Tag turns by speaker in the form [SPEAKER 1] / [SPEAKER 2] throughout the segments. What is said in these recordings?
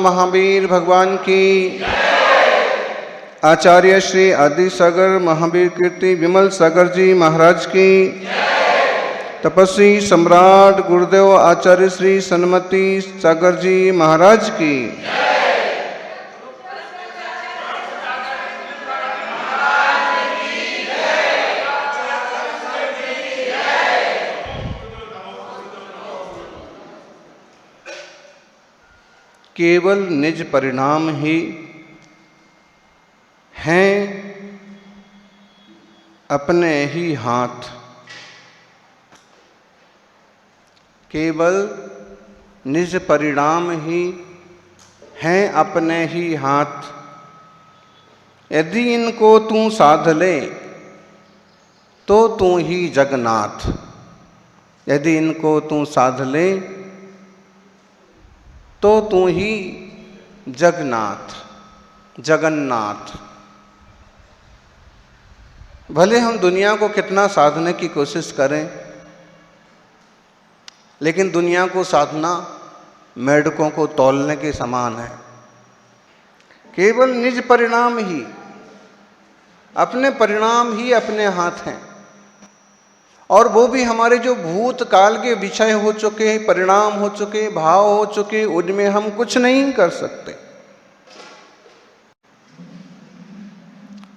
[SPEAKER 1] महावीर भगवान की। आचार्य श्री आदि सागर महावीर कीर्ति विमल सागर जी महाराज की। तपस्वी सम्राट गुरुदेव आचार्य श्री सन्मति सागर जी महाराज की। केवल निज परिणाम ही हैं अपने ही हाथ। केवल निज परिणाम ही हैं अपने ही हाथ। यदि इनको तू साध ले तो तू ही जगन्नाथ। यदि इनको तू साध ले तो तू ही जगन्नाथ जगन्नाथ। भले हम दुनिया को कितना साधने की कोशिश करें, लेकिन दुनिया को साधना मेढकों को तौलने के समान है। केवल निज परिणाम ही, अपने परिणाम ही अपने हाथ हैं। और वो भी हमारे जो भूतकाल के विषय हो चुके, परिणाम हो चुके, भाव हो चुके, उनमें हम कुछ नहीं कर सकते।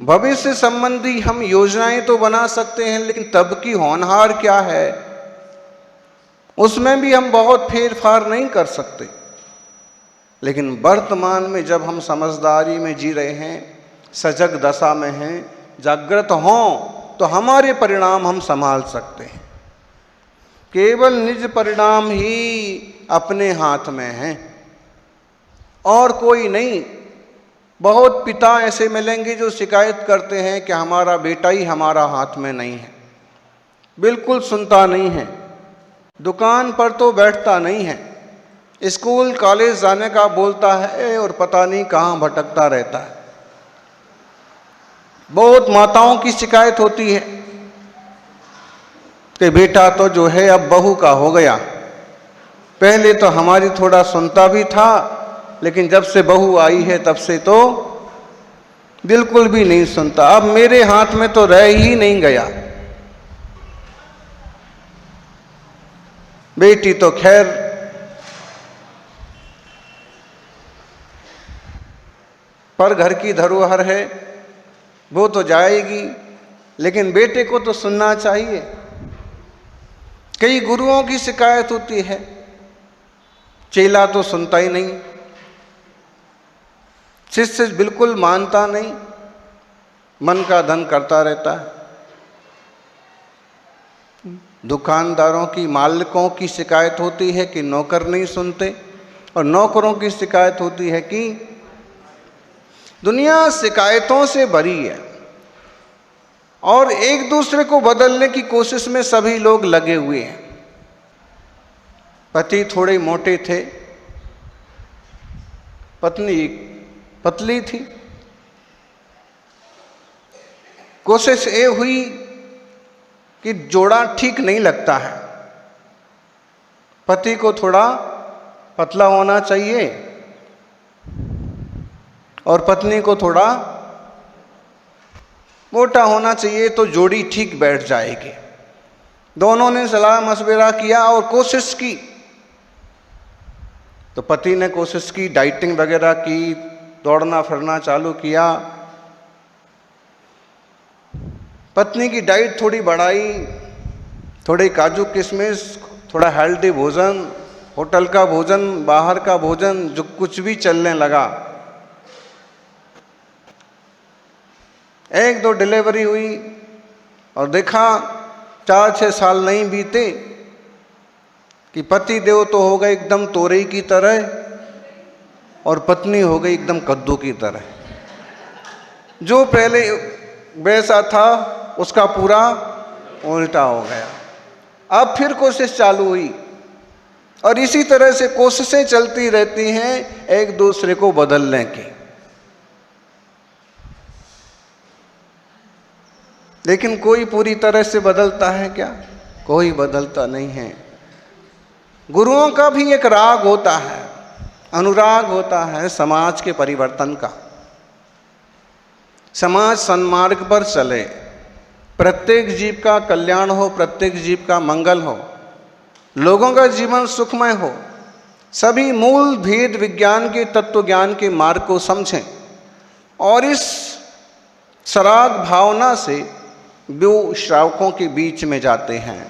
[SPEAKER 1] भविष्य संबंधी हम योजनाएं तो बना सकते हैं, लेकिन तब की होनहार क्या है उसमें भी हम बहुत फेरफार नहीं कर सकते। लेकिन वर्तमान में जब हम समझदारी में जी रहे हैं, सजग दशा में हैं, जागृत हों, तो हमारे परिणाम हम संभाल सकते हैं। केवल निज परिणाम ही अपने हाथ में है और कोई नहीं। बहुत पिता ऐसे मिलेंगे जो शिकायत करते हैं कि हमारा बेटा ही हमारा हाथ में नहीं है, बिल्कुल सुनता नहीं है, दुकान पर तो बैठता नहीं है, स्कूल कॉलेज जाने का बोलता है और पता नहीं कहाँ भटकता रहता है। बहुत माताओं की शिकायत होती है कि बेटा तो जो है अब बहू का हो गया। पहले तो हमारी थोड़ा सुनता भी था, लेकिन जब से बहू आई है तब से तो बिल्कुल भी नहीं सुनता। अब मेरे हाथ में तो रह ही नहीं गया। बेटी तो खैर पर घर की धरोहर है, वो तो जाएगी, लेकिन बेटे को तो सुनना चाहिए। कई गुरुओं की शिकायत होती है, चेला तो सुनता ही नहीं, शिष्य बिल्कुल मानता नहीं, मन का धन करता रहता है। दुकानदारों की, मालिकों की शिकायत होती है कि नौकर नहीं सुनते, और नौकरों की शिकायत होती है कि दुनिया शिकायतों से भरी है और एक दूसरे को बदलने की कोशिश में सभी लोग लगे हुए हैं। पति थोड़े मोटे थे, पत्नी पतली थी। कोशिश ये हुई कि जोड़ा ठीक नहीं लगता है, पति को थोड़ा पतला होना चाहिए और पत्नी को थोड़ा मोटा होना चाहिए, तो जोड़ी ठीक बैठ जाएगी। दोनों ने सलाह मशवरा किया और कोशिश की। तो पति ने कोशिश की, डाइटिंग वगैरह की, दौड़ना फिरना चालू किया। पत्नी की डाइट थोड़ी बढ़ाई, थोड़े काजू किशमिश, थोड़ा हेल्दी भोजन, होटल का भोजन, बाहर का भोजन, जो कुछ भी चलने लगा। एक दो डिलीवरी हुई और देखा 4-6 साल नहीं बीते कि पति देव तो हो गए एकदम तोरई की तरह और पत्नी हो गई एकदम कद्दू की तरह। जो पहले वैसा था उसका पूरा उल्टा हो गया। अब फिर कोशिश चालू हुई और इसी तरह से कोशिशें चलती रहती हैं एक दूसरे को बदलने की। लेकिन कोई पूरी तरह से बदलता है क्या? कोई बदलता नहीं है। गुरुओं का भी एक राग होता है, अनुराग होता है समाज के परिवर्तन का। समाज सन्मार्ग पर चले, प्रत्येक जीव का कल्याण हो, प्रत्येक जीव का मंगल हो, लोगों का जीवन सुखमय हो, सभी मूल भेद विज्ञान के तत्व ज्ञान के मार्ग को समझें और इस सराग भावना से वो श्रावकों के बीच में जाते हैं,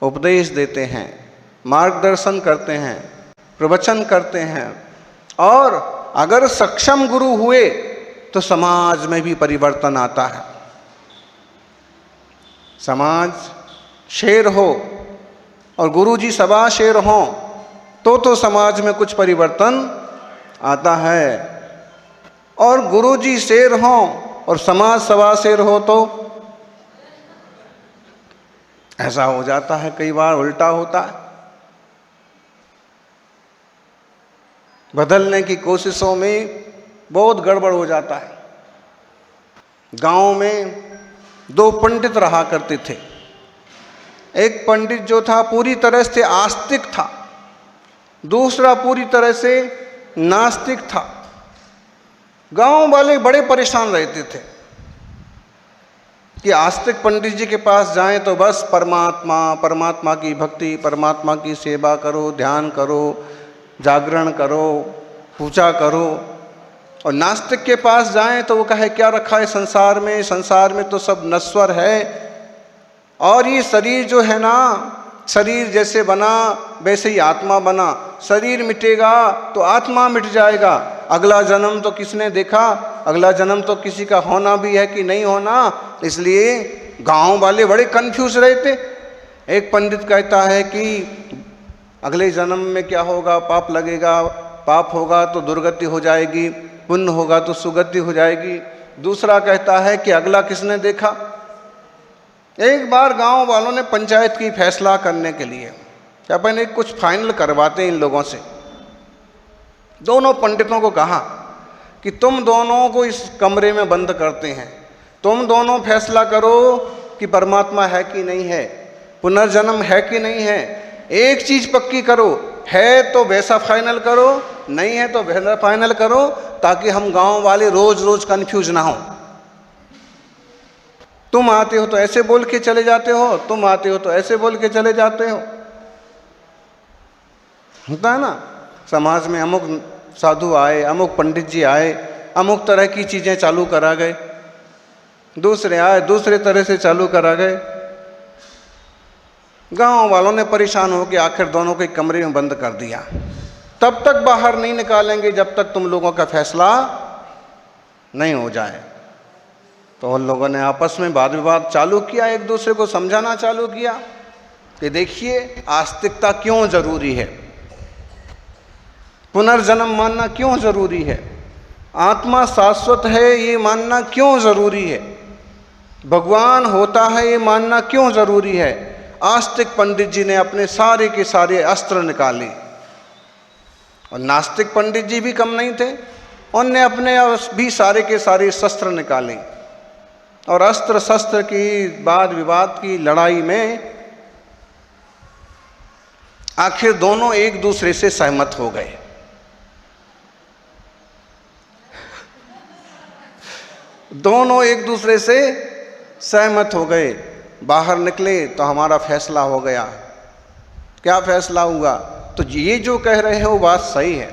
[SPEAKER 1] उपदेश देते हैं, मार्गदर्शन करते हैं, प्रवचन करते हैं और अगर सक्षम गुरु हुए तो समाज में भी परिवर्तन आता है। समाज शेर हो और गुरु जी सवा शेर हों तो समाज में कुछ परिवर्तन आता है, और गुरु जी शेर हों और समाज सवा शेर हो तो ऐसा हो जाता है, कई बार उल्टा होता है। बदलने की कोशिशों में बहुत गड़बड़ हो जाता है। गांव में 2 पंडित रहा करते थे। एक पंडित जो था पूरी तरह से आस्तिक था, दूसरा पूरी तरह से नास्तिक था। गांव वाले बड़े परेशान रहते थे कि आस्तिक पंडित जी के पास जाएं तो बस परमात्मा की भक्ति, परमात्मा की सेवा करो, ध्यान करो, जागरण करो, पूजा करो, और नास्तिक के पास जाएं तो वो कहे क्या रखा है संसार में, संसार में तो सब नश्वर है और ये शरीर जो है ना, शरीर जैसे बना वैसे ही आत्मा बना, शरीर मिटेगा तो आत्मा मिट जाएगा, अगला जन्म तो किसने देखा, अगला जन्म तो किसी का होना भी है कि नहीं होना। इसलिए गांव वाले बड़े कंफ्यूज रहते। एक पंडित कहता है कि अगले जन्म में क्या होगा, पाप लगेगा, पाप होगा तो दुर्गति हो जाएगी, पुण्य होगा तो सुगति हो जाएगी। दूसरा कहता है कि अगला किसने देखा। एक बार गांव वालों ने पंचायत की फैसला करने के लिए अपन एक कुछ फाइनल करवाते इन लोगों से। दोनों पंडितों को कहा कि तुम दोनों को इस कमरे में बंद करते हैं, तुम दोनों फैसला करो कि परमात्मा है कि नहीं है, पुनर्जन्म है कि नहीं है। एक चीज पक्की करो, है तो वैसा फाइनल करो, नहीं है तो वैसा फाइनल करो, ताकि हम गांव वाले रोज रोज कंफ्यूज ना हो। तुम आते हो तो ऐसे बोल के चले जाते हो, तुम आते हो तो ऐसे बोल के चले जाते हो। होता है ना, समाज में अमुक साधु आए, अमुक पंडित जी आए, अमुक तरह की चीजें चालू करा गए, दूसरे आए दूसरे तरह से चालू करा गए। गांव वालों ने परेशान हो के आखिर दोनों को एक कमरे में बंद कर दिया। तब तक बाहर नहीं निकालेंगे जब तक तुम लोगों का फैसला नहीं हो जाए। तो उन लोगों ने आपस में वाद विवाद चालू किया, एक दूसरे को समझाना चालू किया कि देखिए आस्तिकता क्यों जरूरी है, पुनर्जन्म मानना क्यों जरूरी है, आत्मा शाश्वत है ये मानना क्यों जरूरी है, भगवान होता है ये मानना क्यों जरूरी है। आस्तिक पंडित जी ने अपने सारे के सारे अस्त्र निकाले और नास्तिक पंडित जी भी कम नहीं थे, उनने अपने भी सारे के सारे शस्त्र निकाले और अस्त्र शस्त्र की वाद विवाद की लड़ाई में आखिर दोनों एक दूसरे से सहमत हो गए। दोनों एक दूसरे से सहमत हो गए। बाहर निकले तो हमारा फैसला हो गया। क्या फैसला हुआ? तो ये जो कह रहे हैं वो बात सही है।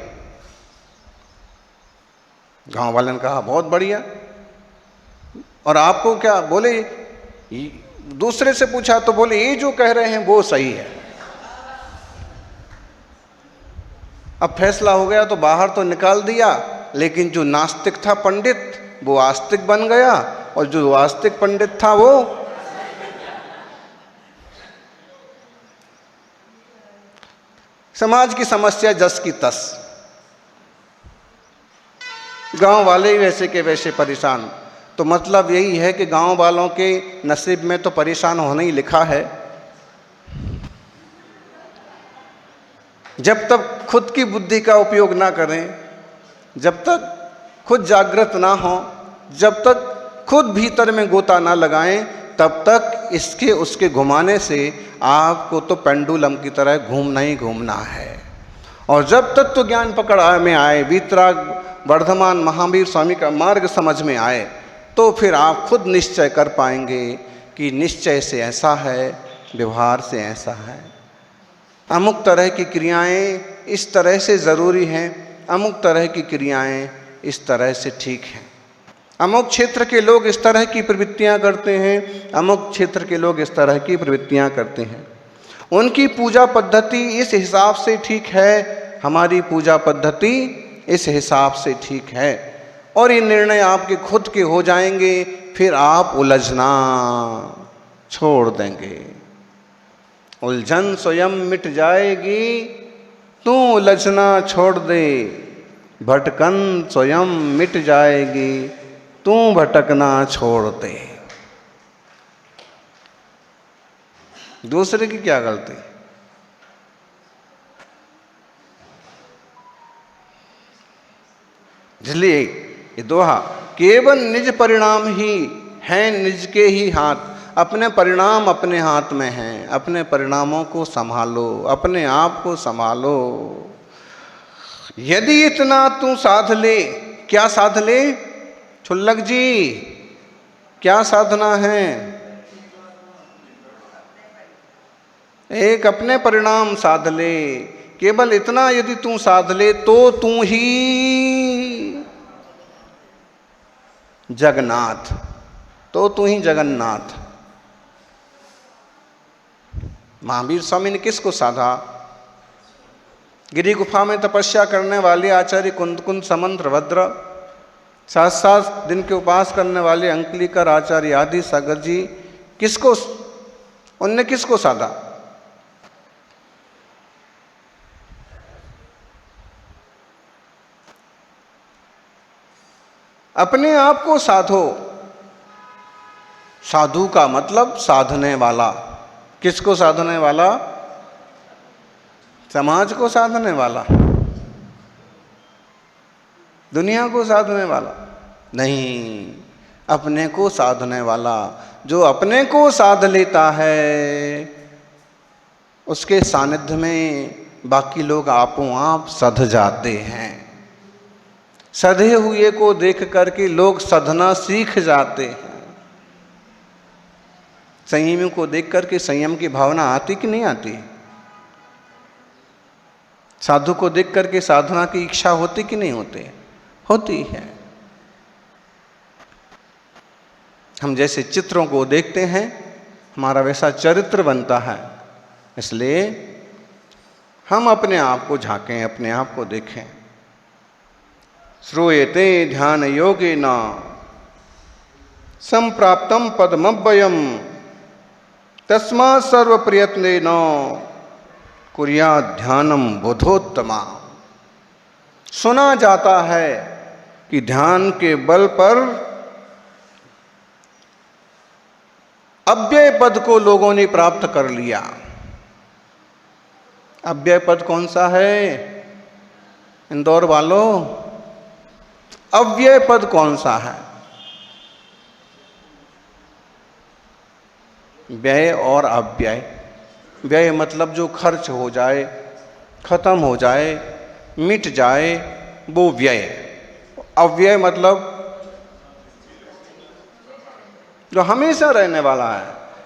[SPEAKER 1] गांव वाले ने कहा बहुत बढ़िया। और आपको क्या बोले? दूसरे से पूछा तो बोले ये जो कह रहे हैं वो सही है। अब फैसला हो गया तो बाहर तो निकाल दिया, लेकिन जो नास्तिक था पंडित वो आस्तिक बन गया और जो आस्तिक पंडित था वो समाज की समस्या जस की तस। गांव वाले ही वैसे के वैसे परेशान। तो मतलब यही है कि गांव वालों के नसीब में तो परेशान होना ही लिखा है। जब तक खुद की बुद्धि का उपयोग ना करें, जब तक खुद जागृत ना हो, जब तक खुद भीतर में गोता ना लगाएं, तब तक इसके उसके घुमाने से आपको तो पेंडुलम की तरह घूमना ही घूमना है। और जब तत्व ज्ञान पकड़ में आए, वीतराग वर्धमान महावीर स्वामी का मार्ग समझ में आए, तो फिर आप खुद निश्चय कर पाएंगे कि निश्चय से ऐसा है, व्यवहार से ऐसा है। अमुक तरह की क्रियाएं इस तरह से ज़रूरी हैं, अमुक तरह की क्रियाएं इस तरह से ठीक हैं। अमुक क्षेत्र के लोग इस तरह की प्रवृत्तियां करते हैं, अमुक क्षेत्र के लोग इस तरह की प्रवृत्तियां करते हैं। उनकी पूजा पद्धति इस हिसाब से ठीक है, हमारी पूजा पद्धति इस हिसाब से ठीक है। और ये निर्णय आपके खुद के हो जाएंगे, फिर आप उलझना छोड़ देंगे। उलझन स्वयं मिट जाएगी, तू उलझना छोड़ दे। भटकन स्वयं मिट जाएगी, तू भटकना छोड़ दे। दूसरे की क्या गलती? इसलिए ये दोहा, केवल निज परिणाम ही हैं निज के ही हाथ। अपने परिणाम अपने हाथ में हैं, अपने परिणामों को संभालो, अपने आप को संभालो। यदि इतना तू साध ले, क्या साध ले छुल्लक जी, क्या साधना है? एक अपने परिणाम साध ले। केवल इतना यदि तू साध ले तो तू ही जगन्नाथ, तो तू ही जगन्नाथ। महावीर स्वामी ने किसको साधा? गिरी गुफा में तपस्या करने वाले आचार्य कुंद समंत्र भद्र, 7 दिन के उपवास करने वाले अंकलिकर आचार्य आदि सागर जी, किसको उनने किसको साधा? अपने आप को साधो। साधु का मतलब साधने वाला। किसको साधने वाला? समाज को साधने वाला, दुनिया को साधने वाला नहीं, अपने को साधने वाला। जो अपने को साध लेता है, उसके सानिध्य में बाकी लोग आपो आप सध जाते हैं। सधे हुए को देख करके लोग सधना सीख जाते हैं। संयमी को देख करके संयम की भावना आती कि नहीं आती? साधु को देख करके साधना की इच्छा होती कि नहीं होती? होती है। हम जैसे चित्रों को देखते हैं, हमारा वैसा चरित्र बनता है। इसलिए हम अपने आप को झांकें, अपने आप को देखें। श्रूयते ध्यान योगेन संप्राप्तम पदमव्ययम तस्मात् सर्व प्रयत्नेन कुर्यात् ध्यानम बोधोत्तमा। सुना जाता है कि ध्यान के बल पर अव्यय पद को लोगों ने प्राप्त कर लिया। अव्यय पद कौन सा है इंदौर वालों? अव्यय पद कौन सा है? व्यय और अव्यय। व्यय मतलब जो खर्च हो जाए, खत्म हो जाए, मिट जाए, वो व्यय। अव्यय मतलब जो हमेशा रहने वाला है,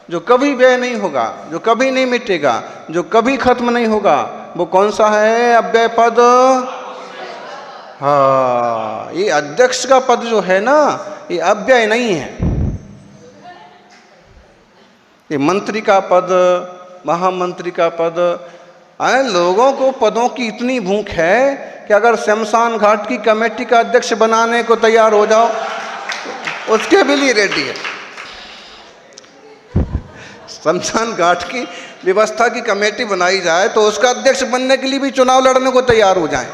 [SPEAKER 1] जो कभी व्यय नहीं होगा, जो कभी नहीं मिटेगा, जो कभी खत्म नहीं होगा, वो कौन सा है? अव्यय पद। हाँ, ये अध्यक्ष का पद जो है ना, ये अव्यय नहीं है। ये मंत्री का पद, महामंत्री का पद, लोगों को पदों की इतनी भूख है कि अगर शमशान घाट की कमेटी का अध्यक्ष बनाने को तैयार हो जाओ, उसके भी लिए रेडी है। शमशान घाट की व्यवस्था की कमेटी बनाई जाए तो उसका अध्यक्ष बनने के लिए भी चुनाव लड़ने को तैयार हो जाए।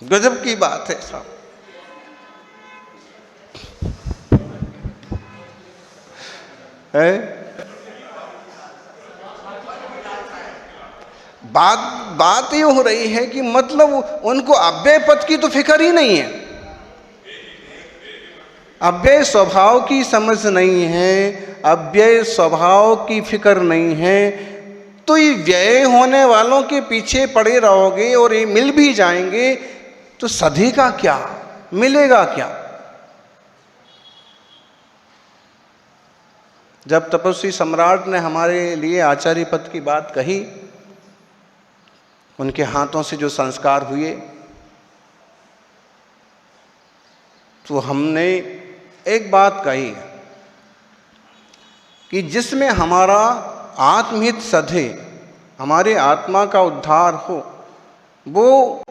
[SPEAKER 1] गजब की बात है साहब। है बात ये हो रही है कि मतलब उनको अव्यय पद की तो फिक्र ही नहीं है। अव्यय स्वभाव की समझ नहीं है, अव्यय स्वभाव की फिक्र नहीं है, तो ये व्यय होने वालों के पीछे पड़े रहोगे और ये मिल भी जाएंगे तो सधेगा क्या, मिलेगा क्या? जब तपस्वी सम्राट ने हमारे लिए आचार्य पद की बात कही, उनके हाथों से जो संस्कार हुए, तो हमने एक बात कही कि जिसमें हमारा आत्महित सधे, हमारे आत्मा का उद्धार हो, वो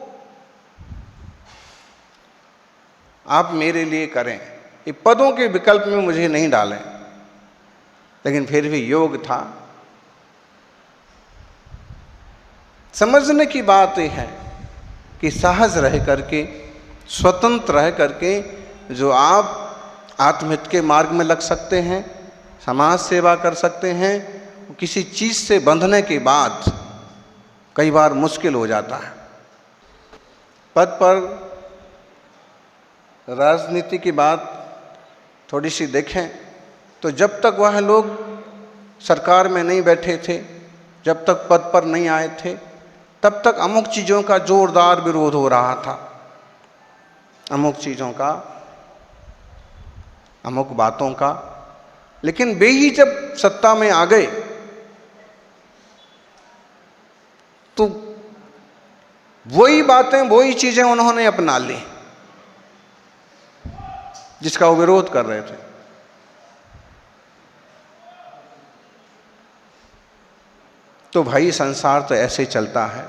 [SPEAKER 1] आप मेरे लिए करें। ये पदों के विकल्प में मुझे नहीं डालें, लेकिन फिर भी योग था। समझने की बात यह है कि सहज रह करके, स्वतंत्र रह करके जो आप आत्महित के मार्ग में लग सकते हैं, समाज सेवा कर सकते हैं, किसी चीज़ से बंधने के बाद कई बार मुश्किल हो जाता है। पद पर राजनीति की बात थोड़ी सी देखें तो जब तक वह लोग सरकार में नहीं बैठे थे, जब तक पद पर नहीं आए थे, तब तक अमुक चीज़ों का जोरदार विरोध हो रहा था, अमुक चीज़ों का, अमुक बातों का। लेकिन वे ही जब सत्ता में आ गए तो वही बातें, वही चीज़ें उन्होंने अपना ली जिसका वो विरोध कर रहे थे। तो भाई संसार तो ऐसे चलता है।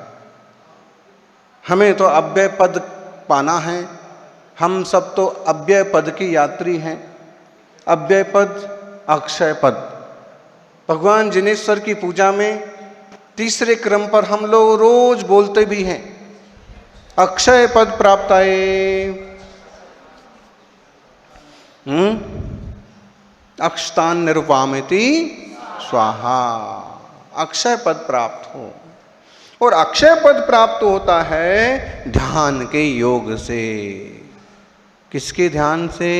[SPEAKER 1] हमें तो अव्यय पद पाना है, हम सब तो अव्यय पद की यात्री हैं। अव्यय पद, अक्षय पद। भगवान जिनेश्वर की पूजा में तीसरे क्रम पर हम लोग रोज बोलते भी हैं, अक्षय पद प्राप्ताये। अक्षतान निरुपामिति स्वाहा। अक्षय पद प्राप्त हो, और अक्षय पद प्राप्त होता है ध्यान के योग से। किसके ध्यान से?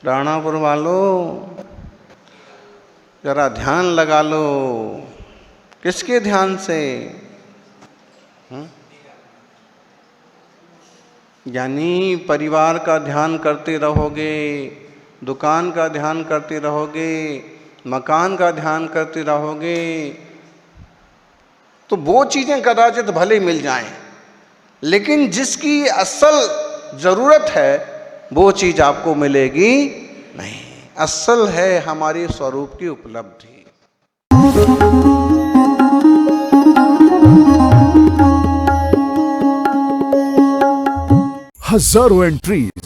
[SPEAKER 1] राणापुर वालों जरा ध्यान लगा लो, किसके ध्यान से? यानी परिवार का ध्यान करते रहोगे, दुकान का ध्यान करते रहोगे, मकान का ध्यान करते रहोगे, तो वो चीज़ें कदाचित भले मिल जाएं, लेकिन जिसकी असल ज़रूरत है वो चीज़ आपको मिलेगी नहीं। असल है हमारे स्वरूप की उपलब्धि।
[SPEAKER 2] हजारों एंट्रीज,